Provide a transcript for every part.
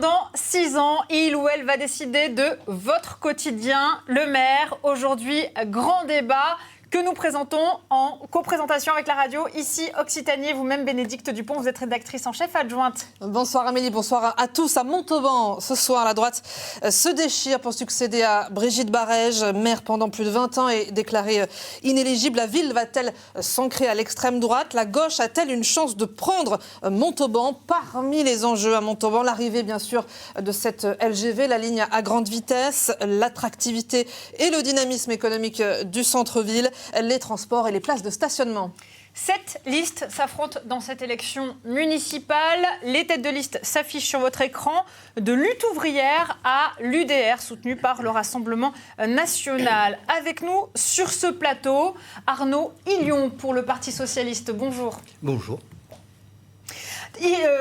Pendant 6 ans, il ou elle va décider de votre quotidien. Le maire, aujourd'hui, grand débat que nous présentons en coprésentation avec la radio, ici Occitanie. Vous-même, Bénédicte Dupont, vous êtes rédactrice en chef adjointe. Bonsoir Amélie, bonsoir à tous. À Montauban, ce soir, la droite se déchire pour succéder à Brigitte Barège, maire pendant plus de 20 ans et déclarée inéligible. La ville va-t-elle s'ancrer à l'extrême droite? La gauche a-t-elle une chance de prendre Montauban? Parmi les enjeux à Montauban, l'arrivée bien sûr de cette LGV, la ligne à grande vitesse, l'attractivité et le dynamisme économique du centre-ville, les transports et les places de stationnement. 7 listes s'affrontent dans cette élection municipale. Les têtes de liste s'affichent sur votre écran, de Lutte ouvrière à l'UDR, soutenu par le Rassemblement national. Avec nous sur ce plateau, Arnaud Hillion pour le Parti socialiste. Bonjour. Bonjour.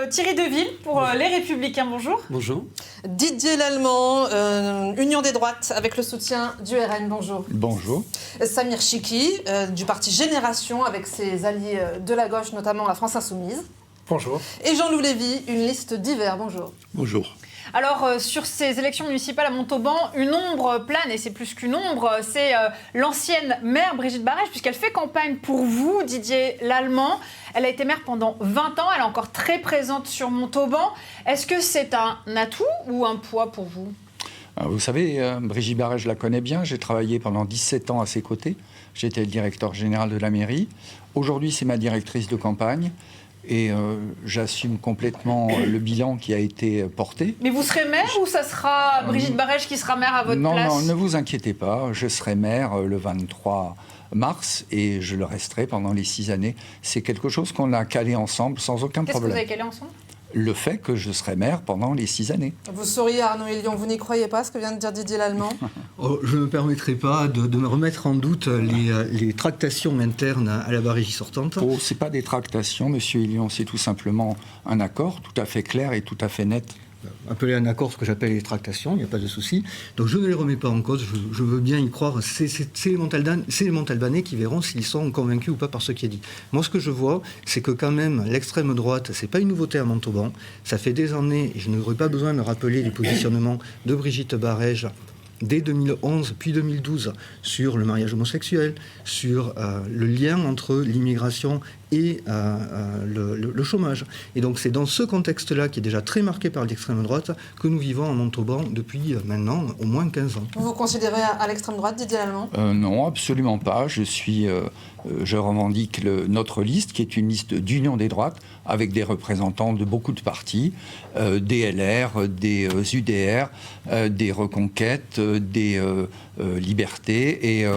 Thierry Deville pour les Républicains. Bonjour. Bonjour. Didier Lallemand, Union des droites, avec le soutien du RN. Bonjour. Bonjour. Samir Chikhi, du parti Génération, avec ses alliés de la gauche, notamment la France Insoumise. Bonjour. Et Jean-Loup Lévy, une liste d'hiver. Bonjour. Bonjour. Alors, sur ces élections municipales à Montauban, une ombre plane, et c'est plus qu'une ombre, c'est l'ancienne maire Brigitte Barège, puisqu'elle fait campagne pour vous, Didier Lallemand. Elle a été maire pendant 20 ans, elle est encore très présente sur Montauban. Est-ce que c'est un atout ou un poids pour vous ? Vous savez, Brigitte Barège, je la connais bien. J'ai travaillé pendant 17 ans à ses côtés. J'étais le directeur général de la mairie. Aujourd'hui, c'est ma directrice de campagne. Et j'assume complètement le bilan qui a été porté. Mais vous serez maire ou ça sera Brigitte Barège qui sera maire à votre place ? Non, ne vous inquiétez pas. Je serai maire le 23 mars et je le resterai pendant les 6 années. C'est quelque chose qu'on a calé ensemble sans aucun problème. Qu'est-ce que vous avez calé ensemble ? Le fait que je serai maire pendant les 6 années. Vous souriez, Arnaud Hillion, vous n'y croyez pas, ce que vient de dire Didier Lallemand? Je ne me permettrai pas de me remettre en doute les tractations internes à la Barégie sortante. Oh, ce n'est pas des tractations, monsieur Hillion, c'est tout simplement un accord tout à fait clair et tout à fait net. Appeler un accord ce que j'appelle les tractations, il n'y a pas de souci. Donc je ne les remets pas en cause, je veux bien y croire. C'est les Montalbanais qui verront s'ils sont convaincus ou pas par ce qui est dit. Moi, ce que je vois, c'est que quand même, l'extrême droite, c'est pas une nouveauté à Montauban. Ça fait des années, et je n'aurais pas besoin de rappeler les positionnements de Brigitte Barège dès 2011 puis 2012 sur le mariage homosexuel, sur le lien entre l'immigration et le chômage. Et donc c'est dans ce contexte-là, qui est déjà très marqué par l'extrême droite, que nous vivons à Montauban depuis maintenant au moins 15 ans. Vous vous considérez à l'extrême droite, Didier Lallemand? Non, absolument pas. Je revendique notre liste, qui est une liste d'union des droites, avec des représentants de beaucoup de partis, des LR, des UDR, des Reconquêtes, des Libertés, et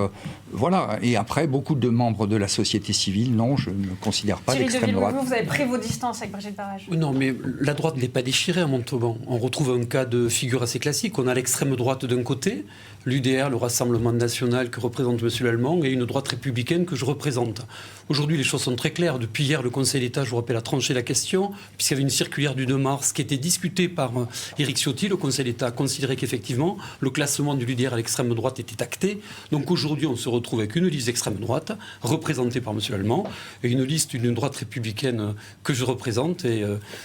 voilà. Et après, beaucoup de membres de la société civile. Non, je ne considère pas l'extrême droite. Vous avez pris vos distances avec Brigitte Barège. Non, mais la droite ne l'est pas déchirée à Montauban. On retrouve un cas de figure assez classique. On a l'extrême droite d'un côté, l'UDR, le Rassemblement national que représente M. Lallemand, et une droite républicaine que je représente. Aujourd'hui, les choses sont très claires. Depuis hier, le Conseil d'État, je vous rappelle, a tranché la question, puisqu'il y avait une circulaire du 2 mars qui était discutée par Éric Ciotti. Le Conseil d'État a considéré qu'effectivement, le classement de l'UDR à l'extrême droite était acté. Donc aujourd'hui, on se retrouve avec une liste d'extrême droite, représentée par M. Lallemand, et une liste d'une droite républicaine que je représente.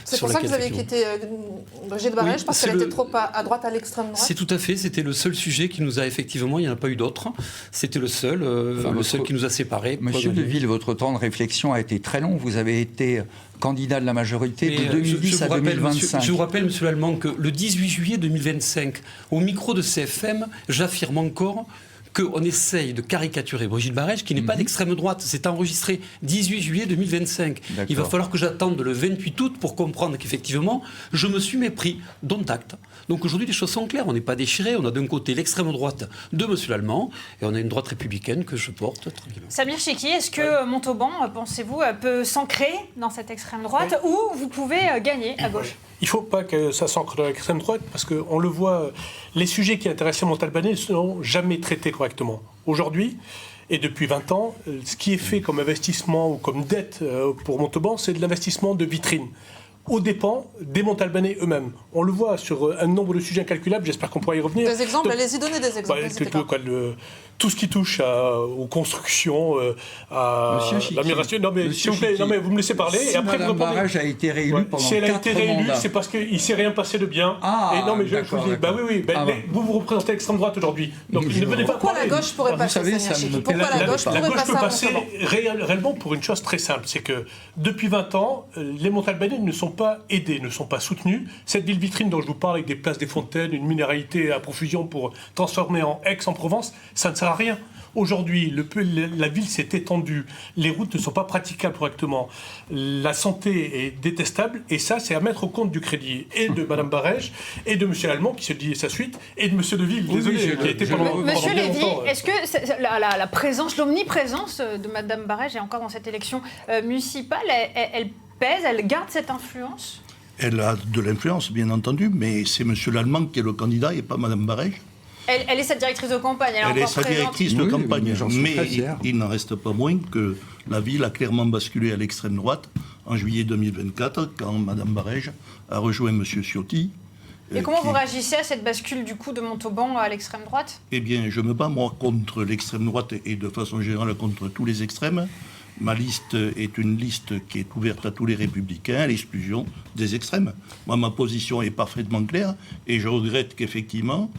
C'est pour ça que vous avez quitté Brigitte Barège, parce qu'elle était trop à droite, à l'extrême droite? C'est tout à fait. C'était le seul sujet qui nous a effectivement, il n'y en a pas eu d'autres. C'était le seul qui nous a séparés. Monsieur Deville, votre temps de réflexion a été très long. Vous avez été candidat de la majorité de 2010 à 2025. Je vous rappelle, monsieur Lallemand, que le 18 juillet 2025, au micro de CFM, j'affirme encore qu'on essaye de caricaturer Brigitte Barège, qui n'est pas d'extrême droite. C'est enregistré 18 juillet 2025. D'accord. Il va falloir que j'attende le 28 août pour comprendre qu'effectivement, je me suis mépris, dont acte. Donc aujourd'hui, les choses sont claires. On n'est pas déchirés. On a d'un côté l'extrême droite de M. Lallemand, et on a une droite républicaine que je porte tranquillement. Samir Chikhi, est-ce que Montauban, pensez-vous, peut s'ancrer dans cette extrême droite, ou vous pouvez gagner à gauche? Il ne faut pas que ça s'ancre dans l'extrême droite, parce qu'on le voit, les sujets qui intéressent les Montalbanais ne sont jamais traités correctement. Aujourd'hui, et depuis 20 ans, ce qui est fait comme investissement ou comme dette pour Montauban, c'est de l'investissement de vitrine. aux dépens des Montalbanais eux-mêmes. On le voit sur un nombre de sujets incalculables, j'espère qu'on pourra y revenir. Des exemples, allez-y donner des exemples. Tout ce qui touche aux constructions, à la migration. Non mais s'il vous plaît, vous me laissez parler. Si et après Mme Barège a été réélue pendant 4 mandats. Si elle a été réélue, c'est parce qu'il ne s'est rien passé de bien. Ah, et non mais je vous dis, vous représentez l'extrême droite aujourd'hui. Donc ne venez pas. Pourquoi la gauche pourrait passer? Pourquoi la gauche peut passer réellement pour une chose très simple, c'est que depuis 20 ans, les Montalbanais ne sont pas aidés, ne sont pas soutenus. Cette ville vitrine dont je vous parle, avec des places des fontaines, une minéralité à profusion pour transformer en Aix-en-Provence, ça ne sert à rien. Aujourd'hui, la ville s'est étendue, les routes ne sont pas praticables correctement, la santé est détestable, et ça, c'est à mettre au compte du crédit et de Mme Barège, et de M. Lallemand, qui se dit sa suite, et de M. Deville, qui a été pendant Monsieur bien Lévy, longtemps. est-ce que la présence, l'omniprésence de Mme Barège, et encore dans cette élection municipale, elle pèse, elle garde cette influence ? Elle a de l'influence, bien entendu, mais c'est M. Lallemand qui est le candidat et pas Mme Barège. Elle est sa directrice de campagne, elle est sa directrice de campagne, mais il n'en reste pas moins que la ville a clairement basculé à l'extrême droite en juillet 2024, quand Mme Barège a rejoint M. Ciotti. Et comment vous réagissez à cette bascule du coup de Montauban à l'extrême droite ? Eh bien, je me bats moi contre l'extrême droite et de façon générale contre tous les extrêmes. Ma liste est une liste qui est ouverte à tous les républicains, à l'exclusion des extrêmes. Moi, ma position est parfaitement claire et je regrette qu'effectivement,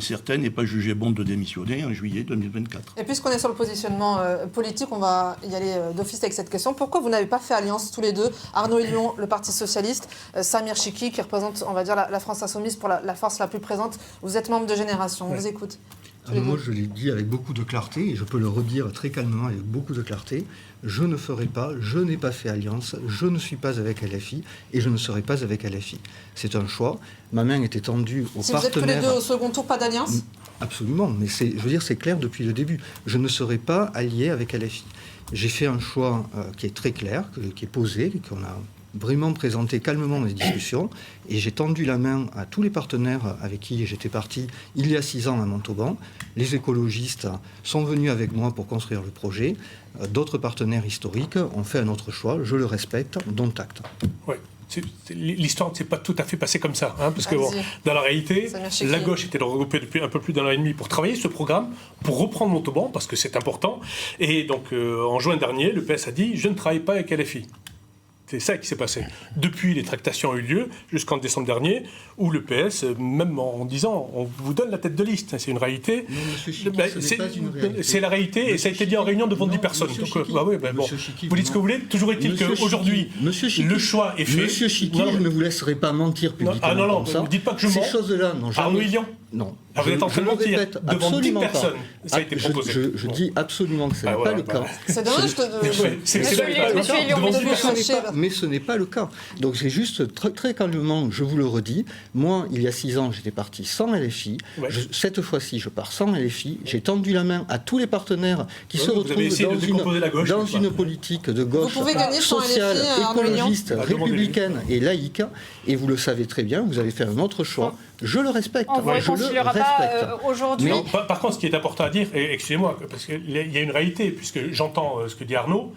certains n'aient pas jugé bon de démissionner en juillet 2024. Et puisqu'on est sur le positionnement politique, on va y aller d'office avec cette question. Pourquoi vous n'avez pas fait alliance tous les deux, Arnaud Hillon, le Parti Socialiste, Samir Chikri, qui représente, on va dire, la France Insoumise pour la force la plus présente. Vous êtes membre de Génération, on vous écoute. Moi, je l'ai dit avec beaucoup de clarté, et je peux le redire très calmement avec beaucoup de clarté, je ne ferai pas, je n'ai pas fait alliance, je ne suis pas avec LFI, et je ne serai pas avec LFI. C'est un choix. Ma main était tendue aux partenaires... Si vous êtes tous les deux au second tour, pas d'alliance ? Absolument, mais je veux dire, c'est clair depuis le début. Je ne serai pas allié avec LFI. J'ai fait un choix qui est très clair, qui est posé, qu'on a vraiment présenté calmement dans les discussions, et j'ai tendu la main à tous les partenaires avec qui j'étais parti il y a 6 ans à Montauban. Les écologistes sont venus avec moi pour construire le projet. D'autres partenaires historiques ont fait un autre choix. Je le respecte, dont acte. Oui. L'histoire ne s'est pas tout à fait passée comme ça, parce que dans la réalité, la gauche était regroupée depuis un peu plus d'un an et demi pour travailler ce programme, pour reprendre Montauban, parce que c'est important. Et donc, en juin dernier, le PS a dit « je ne travaille pas avec LFI ». C'est ça qui s'est passé. Depuis, les tractations ont eu lieu jusqu'en décembre dernier, où le PS, même en disant on vous donne la tête de liste, c'est une réalité. C'est la réalité, et ça a été dit en réunion devant 10 personnes. Donc, vous dites ce que vous voulez. Toujours est-il qu'aujourd'hui, le choix est fait. Monsieur Chikri, je ne vous laisserai pas mentir publiquement. Non, ne vous dites pas que je mens. Ces choses-là, non, jamais. Arnaud Hillon. Non. Vous êtes en train de mentir devant 10 personnes. Ça a été proposé. Je dis absolument que ce n'est pas le cas. C'est dommage Mais ce n'est pas le cas. Donc c'est juste très calmement, je vous le redis. Moi, il y a 6 ans, j'étais parti sans LFI. Cette fois-ci, je pars sans LFI. J'ai tendu la main à tous les partenaires qui se retrouvent dans une politique de gauche sociale, écologiste, républicaine et laïque. Et vous le savez très bien, vous avez fait un autre choix. Je le respecte. On ne réconciliera pas aujourd'hui. Par contre, ce qui est important à dire, et excusez-moi, parce qu'il y a une réalité, puisque j'entends ce que dit Arnaud.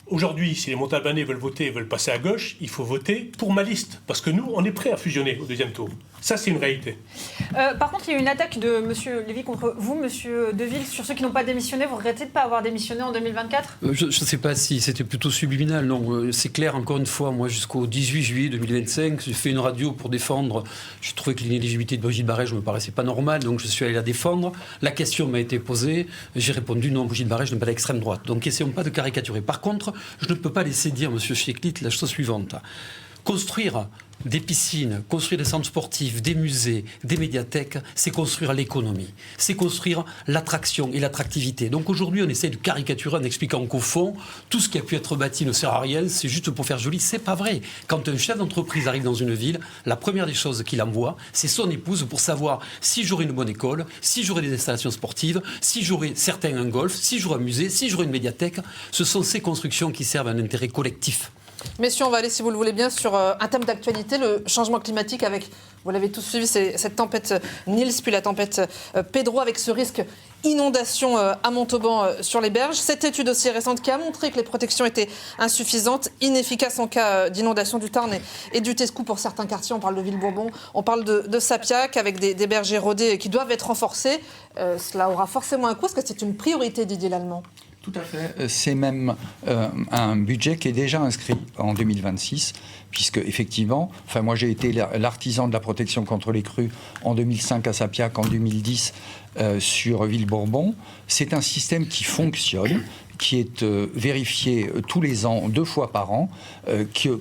Aujourd'hui, si les Montalbanais veulent voter et veulent passer à gauche, il faut voter pour ma liste. Parce que nous, on est prêts à fusionner au deuxième tour. Ça, c'est une réalité. Par contre, il y a eu une attaque de M. Lévy contre vous, M. Deville, sur ceux qui n'ont pas démissionné. Vous regrettez de ne pas avoir démissionné en 2024 ? Je ne sais pas si c'était plutôt subliminal. Non, c'est clair, encore une fois, moi, jusqu'au 18 juillet 2025, j'ai fait une radio pour défendre. Je trouvais que l'inéligibilité de Brigitte Barège ne me paraissait pas normale, donc je suis allé la défendre. La question m'a été posée. J'ai répondu non, Brigitte Barège n'est pas d'extrême droite. Donc, essayons pas de caricaturer. Par contre, je ne peux pas laisser dire, M. Chiklit, la chose suivante. Construire des piscines, construire des centres sportifs, des musées, des médiathèques, c'est construire l'économie, c'est construire l'attraction et l'attractivité. Donc aujourd'hui, on essaie de caricaturer en expliquant qu'au fond, tout ce qui a pu être bâti ne sert à rien, c'est juste pour faire joli. C'est pas vrai. Quand un chef d'entreprise arrive dans une ville, la première des choses qu'il envoie, c'est son épouse pour savoir si j'aurai une bonne école, si j'aurai des installations sportives, si j'aurai certains un golf, si j'aurai un musée, si j'aurai une médiathèque. Ce sont ces constructions qui servent à un intérêt collectif. Messieurs, on va aller, si vous le voulez bien, sur un thème d'actualité, le changement climatique avec, vous l'avez tous suivi, cette tempête Nils, puis la tempête Pedro, avec ce risque inondations à Montauban sur les berges. Cette étude aussi récente qui a montré que les protections étaient insuffisantes, inefficaces en cas d'inondation du Tarn et du Tescou pour certains quartiers. On parle de Ville-Bourbon, on parle de Sapiac avec des berges érodées qui doivent être renforcées. Cela aura forcément un coût. Est-ce que c'est une priorité, Didier Lallement ? Tout à fait. C'est même un budget qui est déjà inscrit en 2026, puisque effectivement, moi j'ai été l'artisan de la protection contre les crues en 2005 à Sapiac, en 2010 sur Ville-Bourbon. C'est un système qui fonctionne, qui est vérifié tous les ans, 2 fois par an,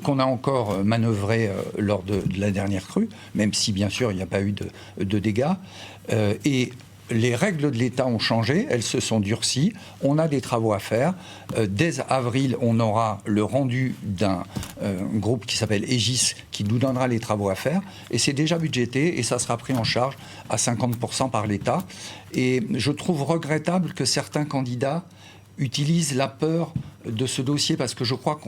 qu'on a encore manœuvré lors de la dernière crue, même si bien sûr il n'y a pas eu de dégâts. Et les règles de l'État ont changé, elles se sont durcies, on a des travaux à faire. Dès avril, on aura le rendu d'un groupe qui s'appelle Aegis qui nous donnera les travaux à faire, et c'est déjà budgété et ça sera pris en charge à 50% par l'État. Et je trouve regrettable que certains candidats utilisent la peur de ce dossier, parce que je crois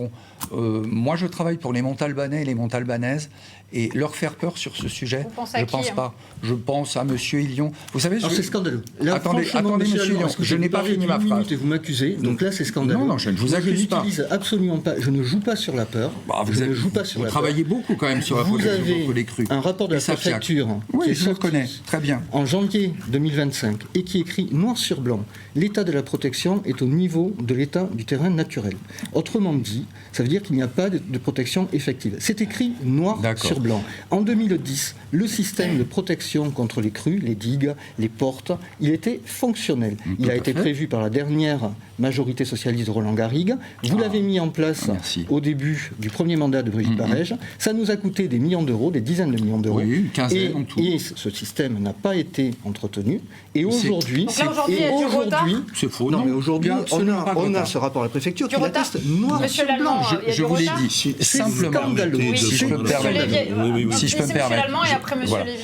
moi je travaille pour les Montalbanais et les Montalbanaises, et leur faire peur sur ce sujet, je ne pense pas. Je pense à M. Hillion. Vous savez, c'est scandaleux. Là, attendez, M. Hillion, je n'ai pas fini ma phrase. Et vous m'accusez, donc là c'est scandaleux. Non, je ne vous accuse pas. Je n'utilise absolument pas, je ne joue pas sur la peur. Vous travaillez beaucoup quand même sur la protection contre les crues. Vous avez un rapport de la préfecture qui je le connais très bien. En janvier 2025, et qui écrit noir sur blanc, l'état de la protection est au niveau de l'état du terrain naturel. Autrement dit, ça veut dire qu'il n'y a pas de protection effective. C'est écrit noir sur blanc. En 2010, le système de protection contre les crues, les digues, les portes, il était fonctionnel. Il a été prévu par la dernière majorité socialiste de Roland Garrigue. Vous l'avez mis en place au début du premier mandat de Brigitte Barège. Ça nous a coûté des millions d'euros, des dizaines de millions d'euros. Oui, une quinzaine en tout. Et ce système n'a pas été entretenu. Et aujourd'hui, c'est faux. Non, mais aujourd'hui, on a ce rapport à la préfecture qui l'atteste noir sur blanc. Je vous l'ai dit simplement. Si je peux me permettre. Si je peux me permettre. Et après, Monsieur Lévy.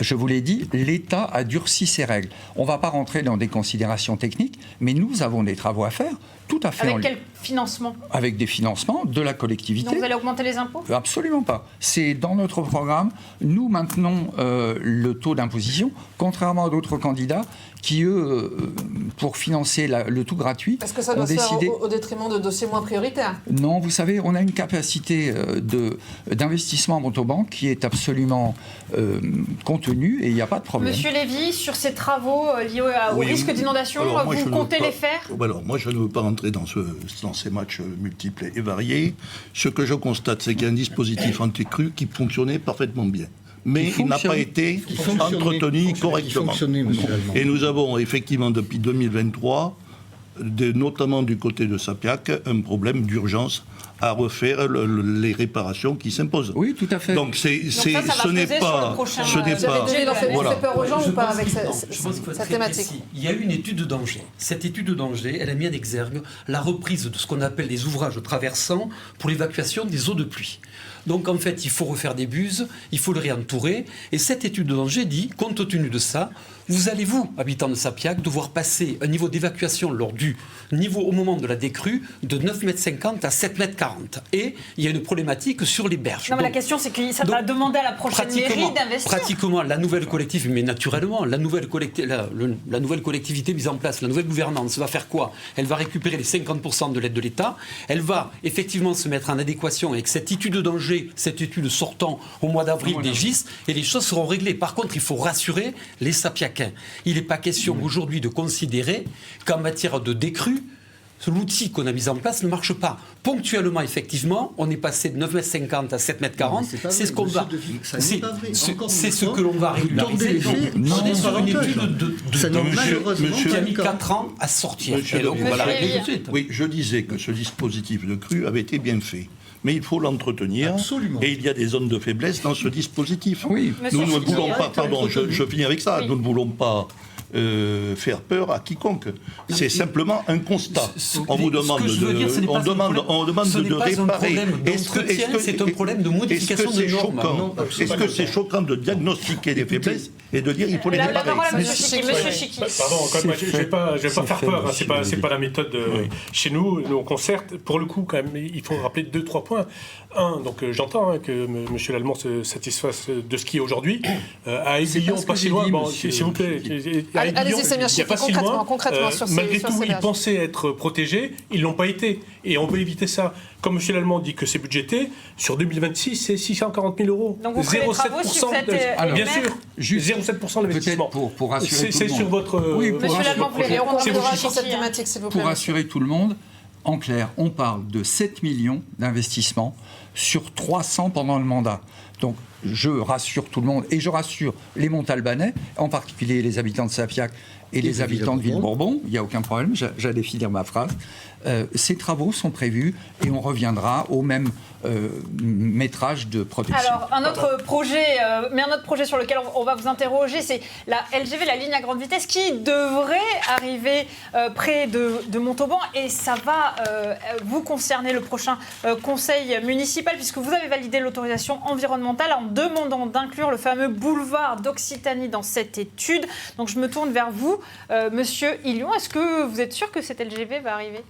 Je vous l'ai dit, l'État a durci ses règles. On ne va pas rentrer dans des considérations techniques, mais nous avons des travaux à faire, tout à fait. Avec quel financement ? Avec des financements de la collectivité. Donc vous allez augmenter les impôts ? Absolument pas. C'est dans notre programme. Nous maintenons le taux d'imposition, contrairement à d'autres candidats qui, eux, pour financer le tout gratuit, est-ce que ça doit se faire au détriment de dossiers moins prioritaires ? Non, vous savez, on a une capacité d'investissement à Montauban qui est absolument contenue et il n'y a pas de problème. Monsieur Lévy, sur ces travaux liés au risque d'inondation, vous comptez les faire ? Alors, moi, je ne veux pas rentrer dans ces matchs multiples et variés. Ce que je constate, c'est qu'il y a un dispositif anti-crue qui fonctionnait parfaitement bien. Mais il n'a pas été entretenu correctement. Et nous avons effectivement, depuis 2023, notamment du côté de Sapiac, un problème d'urgence à refaire les réparations qui s'imposent. Oui, tout à fait. Donc ce n'est pas... Vous avez fait peur aux gens ou pas avec cette thématique ? Il y a eu une étude de danger. Cette étude de danger, elle a mis en exergue la reprise de ce qu'on appelle les ouvrages traversants pour l'évacuation des eaux de pluie. Donc en fait, il faut refaire des buses, il faut le réentourer. Et cette étude de danger dit, compte tenu de ça, vous allez, vous, habitants de Sapiac, devoir passer un niveau d'évacuation lors du niveau au moment de la décrue de 9,50 m à 7,40 m. Et il y a une problématique sur les berges. Non, mais la question, c'est que ça va demander à la prochaine mairie d'investir. Pratiquement, la nouvelle collectivité, mais naturellement, la nouvelle collectivité mise en place, la nouvelle gouvernance va faire quoi ? Elle va récupérer les 50% de l'aide de l'État. Elle va effectivement se mettre en adéquation avec cette étude de danger, cette étude sortant au mois d'avril des GIS, et les choses seront réglées. Par contre, il faut rassurer les Sapiacains. Il n'est pas question aujourd'hui de considérer qu'en matière de décrue, l'outil qu'on a mis en place ne marche pas. Ponctuellement, effectivement, on est passé de 9,50 m à 7,40 m. C'est ce qu'on va. C'est ce que l'on va régulariser. On est sur une étude qui a mis 4 ans à sortir. Et donc, on va la régler tout de suite. Oui, je disais que ce dispositif de crue avait été bien fait. Mais il faut l'entretenir. Absolument. Et il y a des zones de faiblesse dans ce dispositif. Oui. Nous ne voulons pas, pardon, je finis avec ça, nous ne voulons pas faire peur à quiconque. C'est simplement un constat. On vous demande de réparer. C'est un problème de modification de normes. Est-ce que c'est choquant de diagnostiquer des faiblesses et de dire il faut les réparer? Monsieur Chiqui. Pardon, encore une fois, je ne vais pas faire peur. C'est pas la méthode chez nous. Nous, on concerte. Pour le coup, quand même, il faut rappeler 2-3 points. Un, donc j'entends que M. Lallement se satisfasse de ce qui est aujourd'hui. À Aiguillon, pas si loin. S'il vous plaît. Allez-y, Samir il n'y a pas si concrètement sur ces malgré sur tout, ces ils péages. pensaient être protégés, ils ne l'ont pas été. Et on veut éviter ça. Comme M. Lallemand dit que c'est budgété, sur 2026, c'est 640 000 euros. Donc vous ferez les travaux si vous êtes bien sûr, juste 0,7% d'investissement. Pour rassurer tout le monde. C'est sur votre... Oui, pour Monsieur Lallemand, vous voulez répondre C'est vos à chiffres. cette thématique, s'il vous plaît. Pour rassurer tout le monde, en clair, on parle de 7 millions d'investissements sur 300 pendant le mandat. Donc, je rassure tout le monde et je rassure les Montalbanais, en particulier les habitants de Safiac et les habitants de Ville-Bourbon. Il n'y a aucun problème, j'allais finir ma phrase. Ces travaux sont prévus et on reviendra au même métrage de protection. Alors, un autre projet sur lequel on va vous interroger, c'est la LGV, la ligne à grande vitesse, qui devrait arriver près de Montauban. Et ça va vous concerner, le prochain conseil municipal, puisque vous avez validé l'autorisation environnementale en demandant d'inclure le fameux boulevard d'Occitanie dans cette étude. Donc, je me tourne vers vous, Monsieur Hillion. Est-ce que vous êtes sûr que cette LGV va arriver ?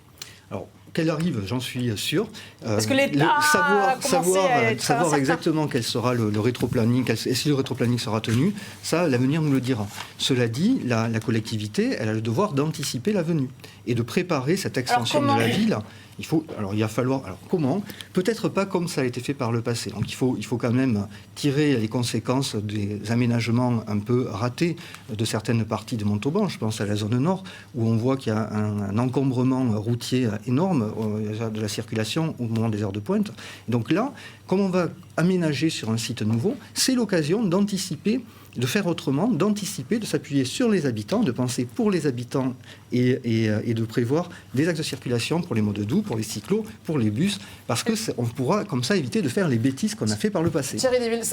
Alors, qu'elle arrive, j'en suis sûr. Parce que l'État a commencé à être savoir incertain. exactement quel sera le rétroplanning, et si le rétroplanning sera tenu, ça, l'avenir nous le dira. Cela dit, la collectivité, elle a le devoir d'anticiper la venue et de préparer cette extension de la ville. Il va falloir. Alors comment ? Peut-être pas comme ça a été fait par le passé. Donc il faut quand même tirer les conséquences des aménagements un peu ratés de certaines parties de Montauban. Je pense à la zone nord où on voit qu'il y a un encombrement routier énorme de la circulation au moment des heures de pointe. Donc là, comme on va aménager sur un site nouveau, c'est l'occasion d'anticiper, de faire autrement, d'anticiper, de s'appuyer sur les habitants, de penser pour les habitants et de prévoir des axes de circulation pour les modes doux, pour les cyclos, pour les bus, parce qu'on pourra comme ça éviter de faire les bêtises qu'on a fait par le passé. Thierry Desvilles,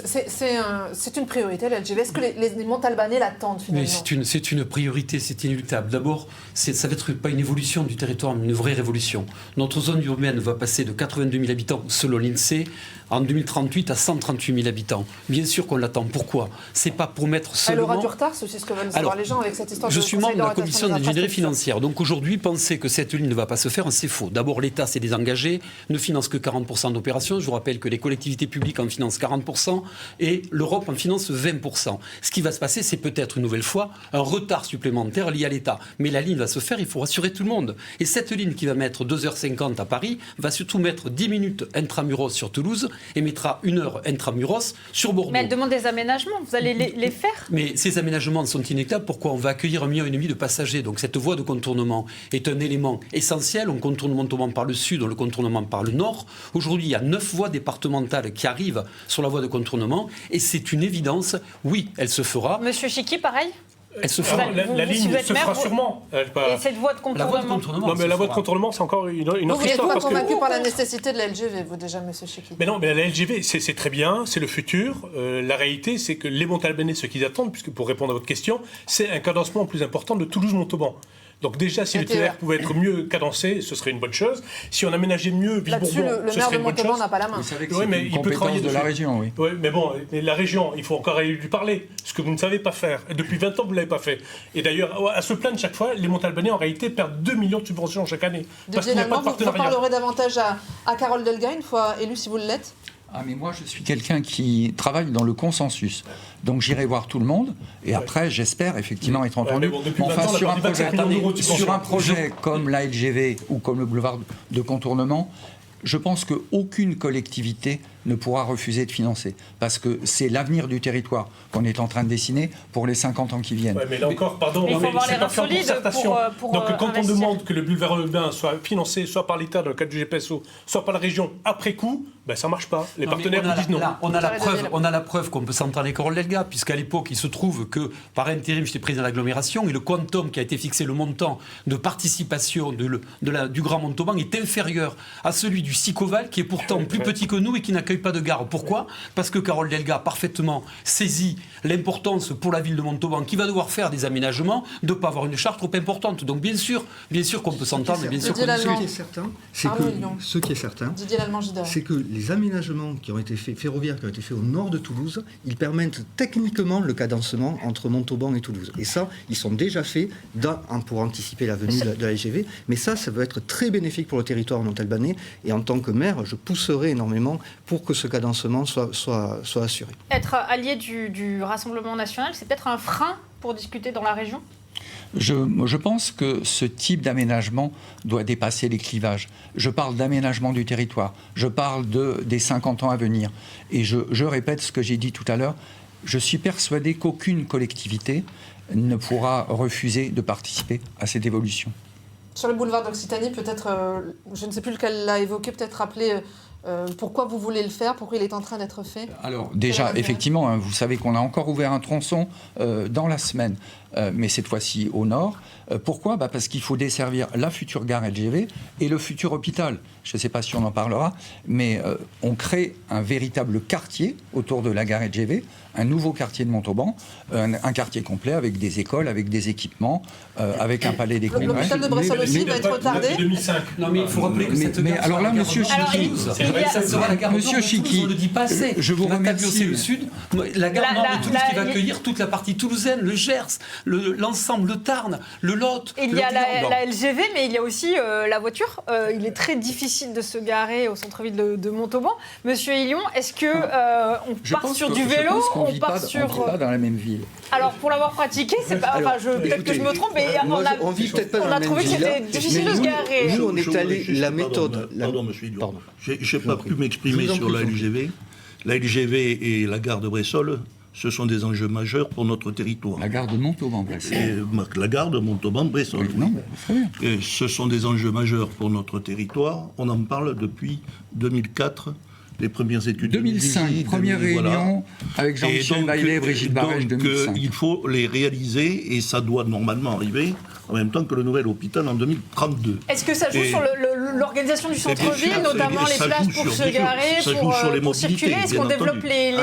c'est une priorité, la LGV. Est-ce que les Montalbanais l'attendent finalement ? Mais c'est une priorité, c'est inéluctable. D'abord, ça va être pas une évolution du territoire, mais une vraie révolution. Notre zone urbaine va passer de 82 000 habitants, selon l'INSEE, en 2038 à 138 000 habitants. Bien sûr qu'on l'attend. Pourquoi ? C'est pas pour mettre seulement... Elle aura du retard, c'est ce que veulent savoir les gens avec cette histoire. Je suis membre de la commission d'ingénierie financière. Donc aujourd'hui, penser que cette ligne ne va pas se faire, c'est faux. D'abord, l'État s'est désengagé, ne finance que 40% d'opérations. Je vous rappelle que les collectivités publiques en financent 40% et l'Europe en finance 20%. Ce qui va se passer, c'est peut-être une nouvelle fois un retard supplémentaire lié à l'État. Mais la ligne va se faire, il faut rassurer tout le monde. Et cette ligne qui va mettre 2h50 à Paris va surtout mettre 10 minutes intramuros sur Toulouse et mettra 1 heure intramuros sur Bordeaux. Mais elle demande des aménagements, vous allez les faire ? Mais ces aménagements sont inéluctables. Pourquoi ? On va accueillir 1,5 million de passagers. Donc cette voie de contournement est un élément essentiel. On contourne Montauban par le sud, on le contournement par le nord. Aujourd'hui, il y a 9 voies départementales qui arrivent sur la voie de contournement. Et c'est une évidence. Oui, elle se fera. Monsieur Chiqui, pareil ? Elle se fera. La ligne se fera sûrement. Et cette voie de contournement. Non, mais la voie de contournement, c'est encore une autre histoire. Vous n'êtes pas convaincu par la que... nécessité de la LGV, vous déjà, monsieur Chiqui ? Mais non, mais la LGV, c'est très bien, c'est le futur. La réalité, c'est que les Montalbanais, ce qu'ils attendent, puisque pour répondre à votre question, c'est un cadencement plus important de Toulouse-Montauban. Donc déjà, si le TER pouvait être mieux cadencé, ce serait une bonne chose. Si on aménageait mieux Ville-Bourbon, ce serait une bonne chose. Le maire de Montauban n'a pas la main. Vous savez que c'est une compétence de la région, oui. Oui, mais bon, la région, il faut encore aller lui parler, ce que vous ne savez pas faire. Et depuis 20 ans, vous ne l'avez pas fait. Et d'ailleurs, à se plaindre chaque fois, les Montalbanais, en réalité, perdent 2 millions de subventions chaque année. Parce qu'il n'y a pas de partenariat. Vous parlerez davantage à Carole Delga, une fois élue, si vous l'êtes ? Ah, mais moi, je suis quelqu'un qui travaille dans le consensus. Donc, j'irai voir tout le monde. Et après, j'espère effectivement être entendu. Bon, enfin, sur un projet vision. comme la LGV ou comme le boulevard de contournement, je pense qu'aucune collectivité ne pourra refuser de financer. Parce que c'est l'avenir du territoire qu'on est en train de dessiner pour les 50 ans qui viennent. Ouais, mais là encore, pardon, il faut avoir les reins solides pour donc quand investir. on demande que le boulevard urbain soit financé soit par l'État dans le cadre du GPSO, soit par la région après coup, ben ça ne marche pas. Les partenaires vous disent non. Là, on a la preuve qu'on peut s'entendre Carole Delga, puisqu'à l'époque, il se trouve que par intérim, j'étais président de l'agglomération, et le quantum qui a été fixé, le montant de participation du Grand Montauban est inférieur à celui du Sicoval, qui est pourtant plus petit que nous et qui n'accueille pas de gare. Pourquoi ? Parce que Carole Delga a parfaitement saisi l'importance pour la ville de Montauban, qui va devoir faire des aménagements, de ne pas avoir une charge trop importante. Donc bien sûr qu'on peut s'entendre, mais bien sûr qu'on Ce qui est certain, c'est que les aménagements qui ont été faits, ferroviaires qui ont été faits au nord de Toulouse, ils permettent techniquement le cadencement entre Montauban et Toulouse. Et ça, ils sont déjà faits pour anticiper la venue de la LGV. Mais ça va être très bénéfique pour le territoire montalbanais. Et en tant que maire, je pousserai énormément pour que ce cadencement soit assuré. Être allié du Rassemblement national, c'est peut-être un frein pour discuter dans la région ? Je pense que ce type d'aménagement doit dépasser les clivages. Je parle d'aménagement du territoire, je parle des 50 ans à venir. Et je répète ce que j'ai dit tout à l'heure, je suis persuadé qu'aucune collectivité ne pourra refuser de participer à cette évolution. Sur le boulevard d'Occitanie, peut-être, je ne sais plus lequel l'a évoqué, peut-être rappeler pourquoi vous voulez le faire, pourquoi il est en train d'être fait. Alors déjà, effectivement, vous savez qu'on a encore ouvert un tronçon dans la semaine, mais cette fois-ci au nord. Pourquoi ? Parce qu'il faut desservir la future gare LGV et le futur hôpital. Je ne sais pas si on en parlera, mais on crée un véritable quartier autour de la gare LGV, un nouveau quartier de Montauban, un quartier complet avec des écoles, avec des équipements, avec un palais des congrès. L'hôpital de Bressol aussi va être retardé. 2005. Non, mais il faut rappeler que cette gare alors là, monsieur Chiki, ça sera la gare Monsieur Chiki, on ne le dit pas assez. Je vous remercie. Le sud, la gare nord de Toulouse qui va accueillir toute la partie toulousaine, le Gers, l'ensemble, le Tarn, le Lot. Il y a la LGV, mais il y a aussi la voiture. Il est très difficile de se garer au centre-ville de Montauban. Monsieur Hélion, est-ce que on part sur du vélo, on vit pas dans la même ville. Alors pour l'avoir pratiqué, c'est pas. Enfin, peut-être que je me trompe, mais on vit peut-être pas dans on la a même trouvé que ville. c'était difficile de se garer. Nous, on est allé la méthode. Pardon, monsieur Hélion. Je n'ai pas pu m'exprimer sur la LGV. La LGV et la gare de Bressol, ce sont des enjeux majeurs pour notre territoire. La gare de Montauban-Bressol. La gare de Montauban-Bressol. Ce sont des enjeux majeurs pour notre territoire. On en parle depuis 2004. Les premières études 2005, première réunion avec Jean-Michel Baillet et Brigitte Barège, 2005. Il faut les réaliser et ça doit normalement arriver en même temps que le nouvel hôpital en 2032. Est-ce que ça joue sur l'organisation du centre-ville, notamment les places pour se garer, pour circuler? Est-ce qu'on développe les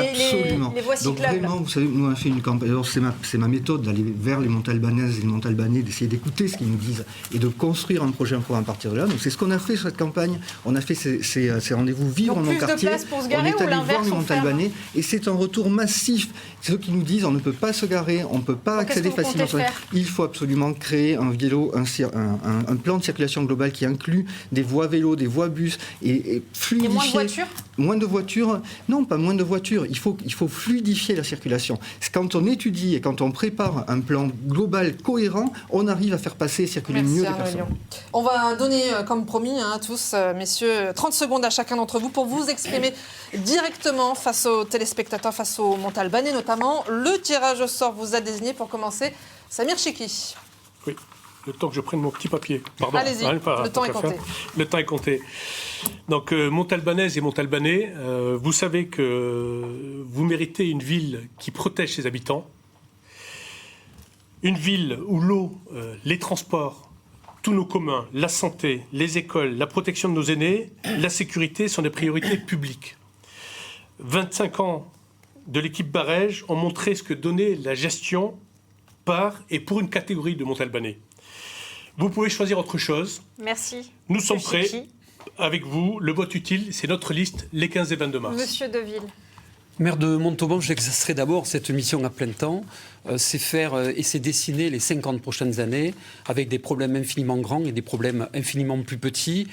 voies cyclables? Donc vraiment, vous savez, nous on a fait une campagne. Alors c'est ma méthode d'aller vers les Montalbanaises et les Montalbanais, d'essayer d'écouter ce qu'ils nous disent et de construire un projet pour à partir de là. Donc c'est ce qu'on a fait sur cette campagne. On a fait ces rendez-vous vivre en mon quartier. Pour se garer, on est allé ou voir les Montalbanais et c'est un retour massif. C'est ceux qui nous disent on ne peut pas se garer, on ne peut pas accéder facilement. Il faut absolument créer un plan de circulation global qui inclut des voies vélos, des voies bus et fluidifier. Et moins de voitures ? Moins de voitures ? Non, pas moins de voitures. Il faut fluidifier la circulation. Quand on étudie et quand on prépare un plan global cohérent, on arrive à faire passer et circuler mieux les personnes. On va donner, comme promis à tous, messieurs, 30 secondes à chacun d'entre vous pour vous exprimer directement face aux téléspectateurs, face aux Montalbanais notamment. Le tirage au sort vous a désigné pour commencer. Samir Chiki. Oui. Le temps que je prenne mon petit papier. Pardon. Allez-y, le temps est compté. Le temps est compté. Donc, Montalbanaises et Montalbanais, vous savez que vous méritez une ville qui protège ses habitants, une ville où l'eau, les transports, tous nos communs, la santé, les écoles, la protection de nos aînés, la sécurité sont des priorités publiques. 25 ans de l'équipe Barège ont montré ce que donnait la gestion par et pour une catégorie de Montalbanais. Vous pouvez choisir autre chose. Merci. Nous sommes prêts. Avec vous, le vote utile, c'est notre liste, les 15 et 22 mars. Monsieur Deville. Maire de Montauban, j'exercerai d'abord cette mission à plein temps. C'est faire et c'est dessiner les 50 prochaines années avec des problèmes infiniment grands et des problèmes infiniment plus petits.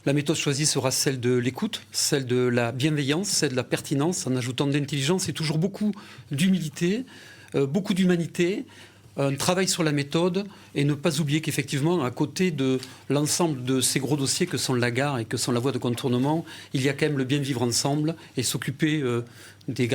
La méthode choisie sera celle de l'écoute, celle de la bienveillance, celle de la pertinence, en ajoutant de l'intelligence et toujours beaucoup d'humilité, beaucoup d'humanité. Un travail sur la méthode et ne pas oublier qu'effectivement, à côté de l'ensemble de ces gros dossiers que sont la gare et que sont la voie de contournement, il y a quand même le bien vivre ensemble et s'occuper des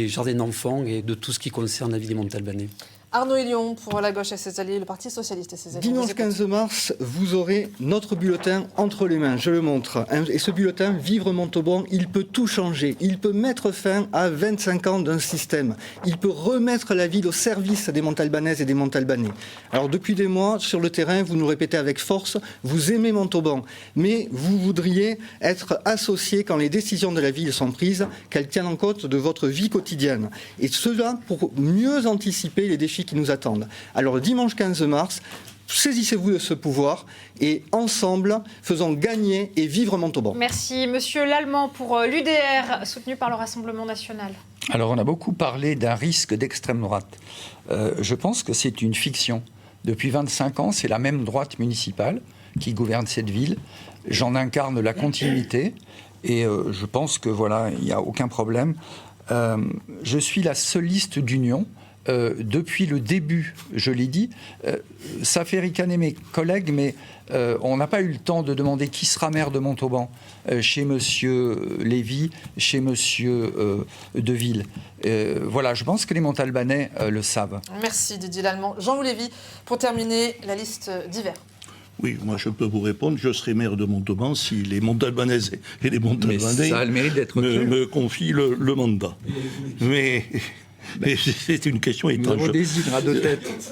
jardins d'enfants et de tout ce qui concerne la vie des Montalbanais. Arnaud Hélion pour la gauche et ses alliés, le Parti socialiste et ses alliés. Dimanche 15 mars, vous aurez notre bulletin entre les mains, je le montre. Et ce bulletin, Vivre Montauban, il peut tout changer. Il peut mettre fin à 25 ans d'un système. Il peut remettre la ville au service des Montalbanaises et des Montalbanais. Alors depuis des mois, sur le terrain, vous nous répétez avec force, vous aimez Montauban, mais vous voudriez être associé quand les décisions de la ville sont prises, qu'elles tiennent en compte de votre vie quotidienne. Et cela pour mieux anticiper les défis qui nous attendent. Alors dimanche 15 mars, saisissez-vous de ce pouvoir et ensemble, faisons gagner et vivre Montauban. Merci. Monsieur Lallemand pour l'UDR, soutenu par le Rassemblement national. Alors on a beaucoup parlé d'un risque d'extrême droite. Je pense que c'est une fiction. Depuis 25 ans, c'est la même droite municipale qui gouverne cette ville. J'en incarne la continuité et je pense que voilà, il n'y a aucun problème. Je suis la seule liste d'union depuis le début, je l'ai dit, ça fait ricaner mes collègues, mais on n'a pas eu le temps de demander qui sera maire de Montauban chez M. Lévy, chez M. Deville. Voilà, je pense que les Montalbanais le savent. Merci Didier Lallemand. Jean-Louis Lévy, pour terminer la liste d'hiver. Oui, moi je peux vous répondre, je serai maire de Montauban si les Montalbanaises et les Montalbanais ça a le mérite d'être me confient le mandat. Mais c'est une question étrange.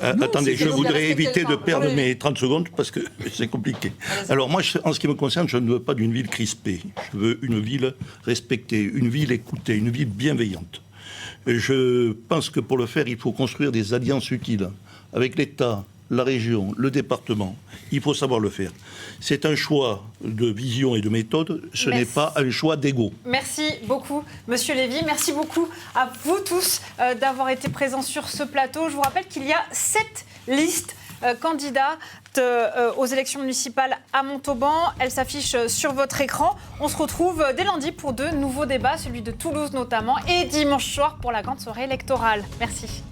Attendez, je voudrais éviter de perdre mes 30 secondes parce que c'est compliqué. Alors moi, en ce qui me concerne, je ne veux pas d'une ville crispée. Je veux une ville respectée, une ville écoutée, une ville bienveillante. Je pense que pour le faire, il faut construire des alliances utiles avec l'État, la région, le département. Il faut savoir le faire. C'est un choix de vision et de méthode, ce n'est pas un choix d'ego. Merci beaucoup, Monsieur Lévy. Merci beaucoup à vous tous d'avoir été présents sur ce plateau. Je vous rappelle qu'il y a 7 listes candidates aux élections municipales à Montauban. Elles s'affichent sur votre écran. On se retrouve dès lundi pour de nouveaux débats, celui de Toulouse notamment, et dimanche soir pour la grande soirée électorale. Merci.